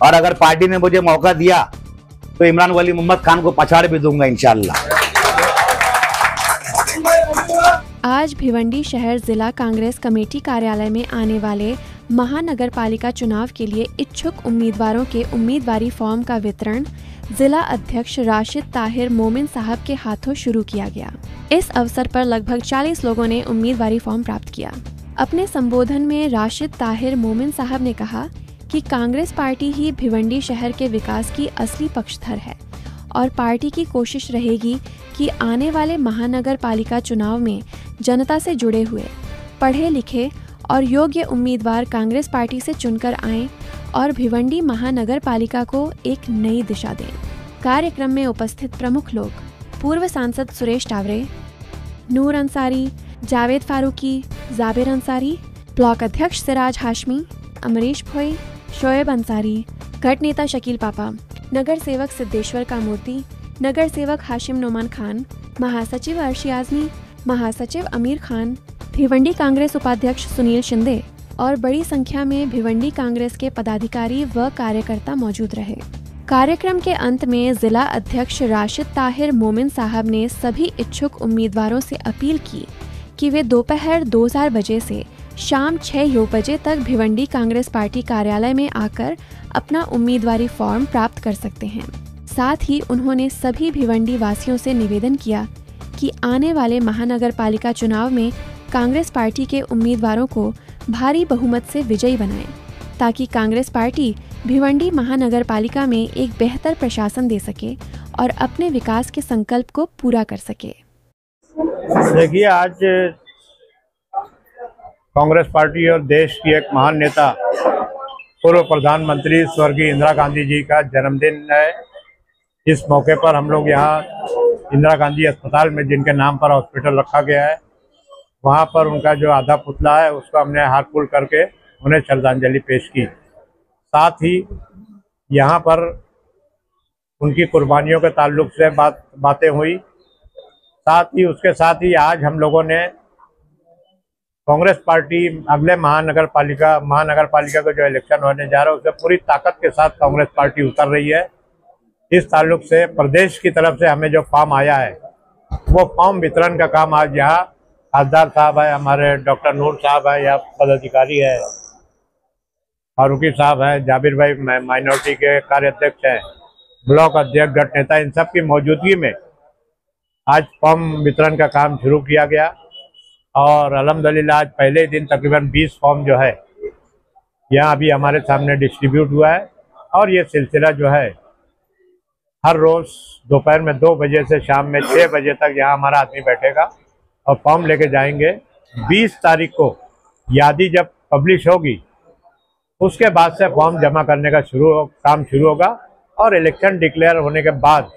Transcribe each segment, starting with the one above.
और अगर पार्टी ने मुझे मौका दिया तो इमरान वली मोहम्मद खान को पछाड़ भी दूंगा इंशाअल्लाह। आज भिवंडी शहर जिला कांग्रेस कमेटी कार्यालय में आने वाले महानगर पालिका चुनाव के लिए इच्छुक उम्मीदवारों के उम्मीदवारी फॉर्म का वितरण जिला अध्यक्ष राशिद ताहिर मोमिन साहब के हाथों शुरू किया गया। इस अवसर पर लगभग 40 लोगों ने उम्मीदवारी फॉर्म प्राप्त किया। अपने संबोधन में राशिद ताहिर मोमिन साहब ने कहा कि कांग्रेस पार्टी ही भिवंडी शहर के विकास की असली पक्षधर है और पार्टी की कोशिश रहेगी कि आने वाले महानगर पालिका चुनाव में जनता से जुड़े हुए पढ़े लिखे और योग्य उम्मीदवार कांग्रेस पार्टी से चुनकर आएं और भिवंडी महानगर पालिका को एक नई दिशा दें। कार्यक्रम में उपस्थित प्रमुख लोग पूर्व सांसद सुरेश टावरे, नूर अंसारी, जावेद फारूकी, जाबिर अंसारी, ब्लॉक अध्यक्ष सिराज हाशमी, अमरीश भोई, शोएब अंसारी, गट नेता शकील पापा, नगर सेवक सिद्धेश्वर कामूर्ति, नगर सेवक हाशिम नोमान खान, महासचिव अर्शी आजमी, महासचिव अमीर खान, भिवंडी कांग्रेस उपाध्यक्ष सुनील शिंदे और बड़ी संख्या में भिवंडी कांग्रेस के पदाधिकारी व कार्यकर्ता मौजूद रहे। कार्यक्रम के अंत में जिला अध्यक्ष राशिद ताहिर मोमिन साहब ने सभी इच्छुक उम्मीदवारों से अपील की कि वे दोपहर 2 बजे से शाम 6 बजे तक भिवंडी कांग्रेस पार्टी कार्यालय में आकर अपना उम्मीदवारी फॉर्म प्राप्त कर सकते हैं। साथ ही उन्होंने सभी भिवंडी वासियों से निवेदन किया कि आने वाले महानगर पालिका चुनाव में कांग्रेस पार्टी के उम्मीदवारों को भारी बहुमत से विजयी बनाएं, ताकि कांग्रेस पार्टी भिवंडी महानगर पालिका में एक बेहतर प्रशासन दे सके और अपने विकास के संकल्प को पूरा कर सके। देखिए, आज कांग्रेस पार्टी और देश की एक महान नेता पूर्व प्रधानमंत्री स्वर्गीय इंदिरा गांधी जी का जन्मदिन है। इस मौके पर हम लोग यहाँ इंदिरा गांधी अस्पताल में, जिनके नाम पर हॉस्पिटल रखा गया है, वहाँ पर उनका जो आधा पुतला है उसको हमने हार फूल करके उन्हें श्रद्धांजलि पेश की। साथ ही यहाँ पर उनकी कुर्बानियों के ताल्लुक से बातें हुई। उसके साथ ही आज हम लोगों ने कांग्रेस पार्टी अगले महानगर पालिका का जो इलेक्शन होने जा रहा है उससे पूरी ताकत के साथ कांग्रेस पार्टी उतर रही है। इस ताल्लुक से प्रदेश की तरफ से हमें जो फॉर्म आया है वो फॉर्म वितरण का काम आज यहाँ खासदार साहब है, हमारे डॉक्टर नूर साहब है, या पदाधिकारी है, फारूकी साहब है, जाबिर भाई माइनॉरिटी के कार्याध्यक्ष हैं, ब्लॉक अध्यक्ष, गट नेता, इन सब की मौजूदगी में आज फॉर्म वितरण का काम शुरू किया गया। और अल्हम्दुलिल्लाह आज पहले ही दिन तकरीबन 20 फॉर्म जो है यहाँ अभी हमारे सामने डिस्ट्रीब्यूट हुआ है। और ये सिलसिला जो है हर रोज़ दोपहर में 2 बजे से शाम में 6 बजे तक यहाँ हमारा आदमी बैठेगा और फॉर्म लेके जाएंगे। 20 तारीख को यादी जब पब्लिश होगी उसके बाद से फॉर्म जमा करने का काम शुरू होगा। और इलेक्शन डिक्लेयर होने के बाद,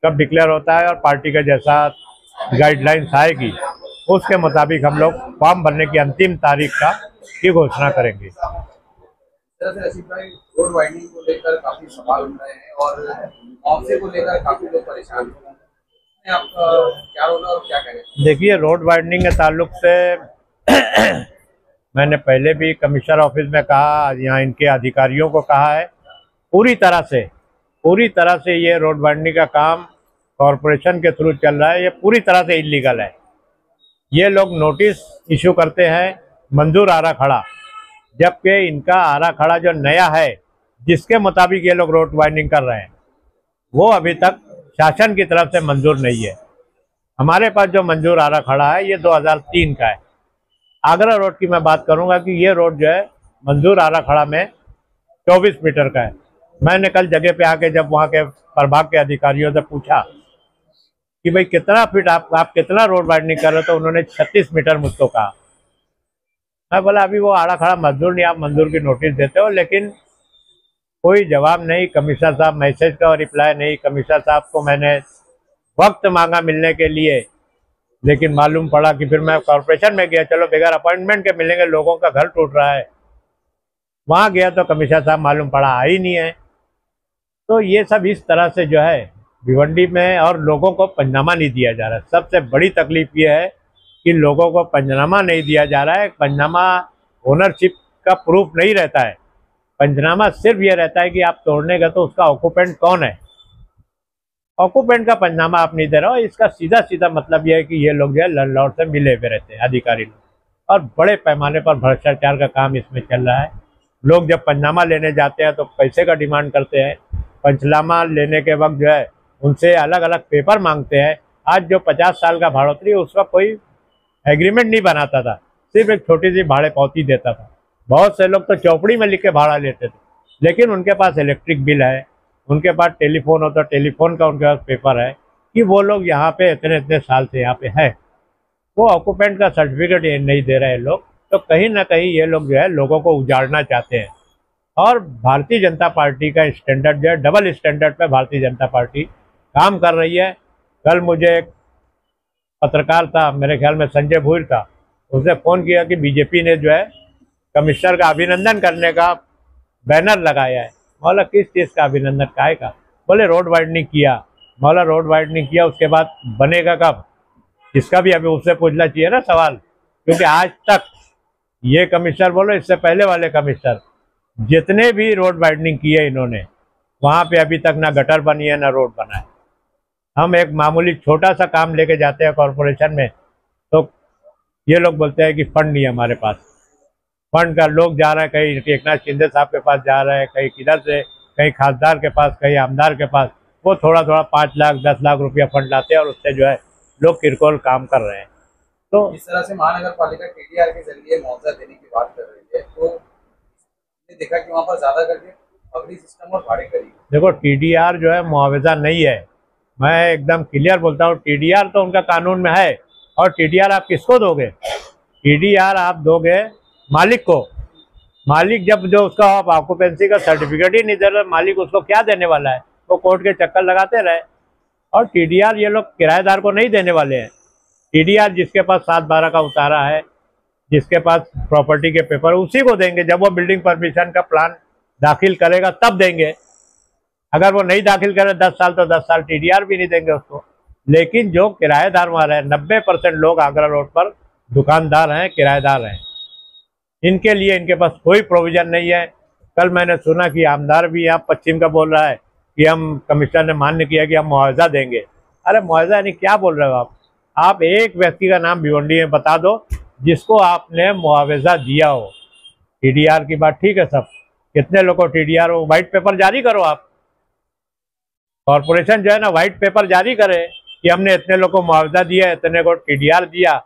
कब डिक्लेयर होता है और पार्टी का जैसा गाइडलाइंस आएगी उसके मुताबिक हम लोग फॉर्म भरने की अंतिम तारीख की घोषणा करेंगे। रोड वाइडनिंग को लेकर काफी सवाल उठ रहे हैं और मुआवजे को लेकर काफी लोग परेशान हैं। आप क्या होगा और क्या करें? देखिए, रोड वाइडनिंग के ताल्लुक से मैंने पहले भी कमिश्नर ऑफिस में कहा, यहाँ इनके अधिकारियों को कहा है, पूरी तरह से ये रोड वाइडनिंग का काम कॉरपोरेशन के थ्रू चल रहा है। ये पूरी तरह से इलीगल है। ये लोग नोटिस इशू करते हैं मंजूर आरा खड़ा, जबकि इनका आरा खड़ा जो नया है जिसके मुताबिक ये लोग रोड वाइडनिंग कर रहे हैं वो अभी तक शासन की तरफ से मंजूर नहीं है। हमारे पास जो मंजूर आरा खड़ा है ये 2003 का है। आगरा रोड की मैं बात करूंगा कि ये रोड जो है मंजूर आरा खड़ा में 24 मीटर का है। मैंने कल जगह पे आके जब वहाँ के प्रभाग के अधिकारियों से पूछा कि भाई कितना फीट आप कितना रोड वाइडनिंग कर रहे हो, तो उन्होंने 36 मीटर मुझको कहा। मैं बोला अभी वो आड़ा खड़ा मंजूर नहीं, आप मंजूर की नोटिस देते हो, लेकिन कोई जवाब नहीं। कमिश्नर साहब मैसेज का रिप्लाई नहीं। कमिश्नर साहब को मैंने वक्त मांगा मिलने के लिए, लेकिन मालूम पड़ा कि फिर मैं कॉर्पोरेशन में गया, चलो बगैर अपॉइंटमेंट के मिलेंगे, लोगों का घर टूट रहा है। वहाँ गया तो कमिश्नर साहब मालूम पड़ा आ ही नहीं है। तो ये सब इस तरह से जो है भिवंडी में और लोगों को पंचनामा नहीं दिया जा रहा है। सबसे बड़ी तकलीफ ये है कि लोगों को पंचनामा नहीं दिया जा रहा है। पंचनामा ओनरशिप का प्रूफ नहीं रहता है। पंचनामा सिर्फ ये रहता है कि आप तोड़ने का तो उसका ऑक्यूपेंट कौन है, ऑक्यूपेंट का पंचनामा आप नहीं दे रहे हो। इसका सीधा सीधा मतलब यह है कि ये लोग जो है लैंडलॉर्ड से मिले हुए रहते हैं अधिकारी लोग, और बड़े पैमाने पर भ्रष्टाचार का काम इसमें चल रहा है। लोग जब पंचनामा लेने जाते हैं तो पैसे का डिमांड करते हैं, पंचनामा लेने के वक्त जो है उनसे अलग अलग पेपर मांगते हैं। आज जो 50 साल का भाड़ोतरी है उसका कोई एग्रीमेंट नहीं बनाता था, सिर्फ एक छोटी सी भाड़े पावती देता था। बहुत से लोग तो चौपड़ी में लिख के भाड़ा लेते थे, लेकिन उनके पास इलेक्ट्रिक बिल है, उनके पास टेलीफोन होता, टेलीफोन का उनके पास पेपर है कि वो लोग यहाँ पे इतने इतने साल से यहाँ पे है। वो ऑक्यूपेंट का सर्टिफिकेट नहीं दे रहे लोग, तो कहीं ना कहीं ये लोग जो है लोगों को उजाड़ना चाहते हैं। और भारतीय जनता पार्टी का स्टैंडर्ड जो है, डबल स्टैंडर्ड पे भारतीय जनता पार्टी काम कर रही है। कल मुझे एक पत्रकार था, मेरे ख्याल में संजय भूर था, उसने फ़ोन किया कि बीजेपी ने जो है कमिश्नर का अभिनंदन करने का बैनर लगाया है। मौला किस चीज़ का अभिनंदन, काहे का? बोले रोड वाइडनिंग किया। मौला रोड वाइडनिंग किया, उसके बाद बनेगा कब? इसका भी अभी उससे पूछना चाहिए ना सवाल, क्योंकि आज तक ये कमिश्नर बोलो, इससे पहले वाले कमिश्नर जितने भी रोड वाइडनिंग किए इन्होंने, वहाँ पे अभी तक ना गटर बनी है ना रोड बना है। हम एक मामूली छोटा सा काम लेके जाते हैं कॉरपोरेशन में, तो ये लोग बोलते हैं कि फंड नहीं है हमारे पास। फंड का लोग जा रहे हैं, कहीं एकनाथ शिंदे साहब के पास जा रहे हैं, कहीं किधर से, कहीं खासदार के पास, कहीं आमदार के पास। वो थोड़ा थोड़ा 5 लाख 10 लाख रुपया फंड लाते हैं और उससे जो है लोग किरकोल काम कर रहे हैं। तो इस तरह से महानगर पालिका TDR के जरिए मुआवजा देने की बात कर रही है, तो हमने देखा कि वहाँ पर ज्यादा करके पगड़ी सिस्टम और भाड़े करी। देखो, TDR जो है मुआवजा नहीं है, मैं एकदम क्लियर बोलता हूँ। TDR तो उनका कानून में है, और TDR आप किसको दोगे? TDR आप दोगे मालिक को। मालिक जब जो उसका ऑक्यूपेंसी का सर्टिफिकेट ही नहीं दे रहा, मालिक उसको क्या देने वाला है? वो कोर्ट के चक्कर लगाते रहे। और TDR ये लोग किराएदार को नहीं देने वाले हैं। TDR जिसके पास 7/12 का उतारा है, जिसके पास प्रॉपर्टी के पेपर, उसी को देंगे। जब वो बिल्डिंग परमिशन का प्लान दाखिल करेगा तब देंगे। अगर वो नहीं दाखिल करे 10 साल तो 10 साल TDR भी नहीं देंगे उसको। लेकिन जो किराएदार वहाँ रहे, 90% लोग आगरा रोड पर दुकानदार हैं, किराएदार हैं, इनके लिए इनके पास कोई प्रोविजन नहीं है। कल मैंने सुना कि आमदार भी यहाँ पश्चिम का बोल रहा है कि हम कमिश्नर ने मान्य किया कि हम मुआवजा देंगे। अरे मुआवजा यानी क्या बोल रहे हो आप? आप एक व्यक्ति का नाम भिवंडी में बता दो जिसको आपने मुआवजा दिया हो। TDR की बात ठीक है, सब कितने लोग को TDR हो, व्हाइट पेपर जारी करो। आप कॉरपोरेशन जो है ना, व्हाइट पेपर जारी करे कि हमने इतने लोग को मुआवजा दिया, इतने को TDR दिया।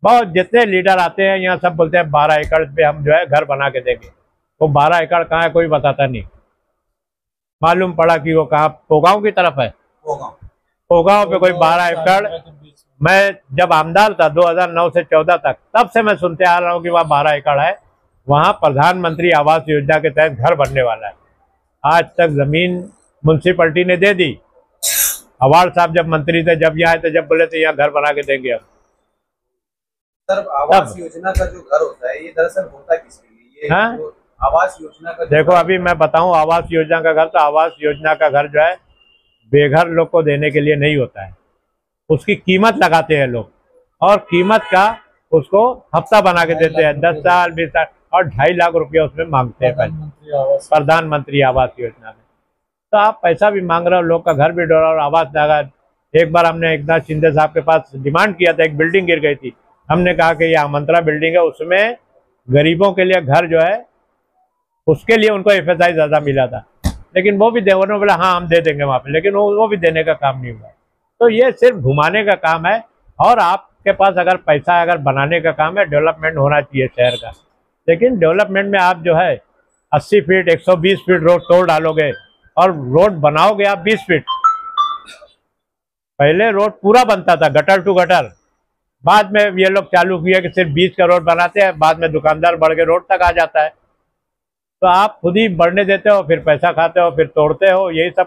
बहुत जितने लीडर आते हैं यहाँ सब बोलते हैं 12 एकड़ पे हम जो है घर बना के देंगे। वो 12 एकड़ कहाँ है कोई बताता नहीं। मालूम पड़ा कि वो कहाँ पोगांव की तरफ है। पोगांव पे कोई 12 एकड़। मैं जब आमदार था 2009 से 14 तक, तब से मैं सुनते आ रहा हूँ कि वहाँ 12 एकड़ है, वहाँ प्रधानमंत्री आवास योजना के तहत घर बनने वाला है। आज तक जमीन म्यूनसिपैलिटी ने दे दी। अवार्ड साहब जब मंत्री थे, जब यहाँ आए थे, जब बोले थे यहाँ घर बना के देंगे हम। सर, आवास योजना का जो घर होता है ये दरअसल होता किसके लिए? ये हाँ? जो आवास योजना का देखो, अभी मैं बताऊं, आवास योजना का घर, तो आवास योजना का घर जो है बेघर लोग को देने के लिए नहीं होता है। उसकी कीमत लगाते हैं लोग, और कीमत का उसको हफ्ता बना के देते हैं। 10 साल 20 साल, और 2.5 लाख रुपया उसमें मांगते हैं प्रधानमंत्री आवास योजना में। तो आप पैसा भी मांग रहे हो, लोग का घर भी डोरा और आवास लगा। एक बार हमने एकनाथ शिंदे साहब के पास डिमांड किया था, एक बिल्डिंग गिर गई थी, हमने कहा कि ये आमंत्रा बिल्डिंग है, उसमें गरीबों के लिए घर जो है उसके लिए उनको FSI ज़्यादा मिला था, लेकिन वो भी उन्होंने बोला हाँ हम दे देंगे वहाँ पे, लेकिन वो भी देने का काम नहीं हुआ। तो ये सिर्फ घुमाने का काम है। और आपके पास अगर पैसा अगर बनाने का काम है, डेवलपमेंट होना चाहिए शहर का। लेकिन डेवलपमेंट में आप जो है 80 फीट 120 फीट रोड तोड़ डालोगे और रोड बनाओगे आप 20 फीट। पहले रोड पूरा बनता था गटर टू गटर, बाद में ये लोग चालू किया कि सिर्फ 20 का रोड बनाते हैं, बाद में दुकानदार बढ़ के रोड तक आ जाता है। तो आप खुद ही बढ़ने देते हो, फिर पैसा खाते हो, फिर तोड़ते हो, यही सब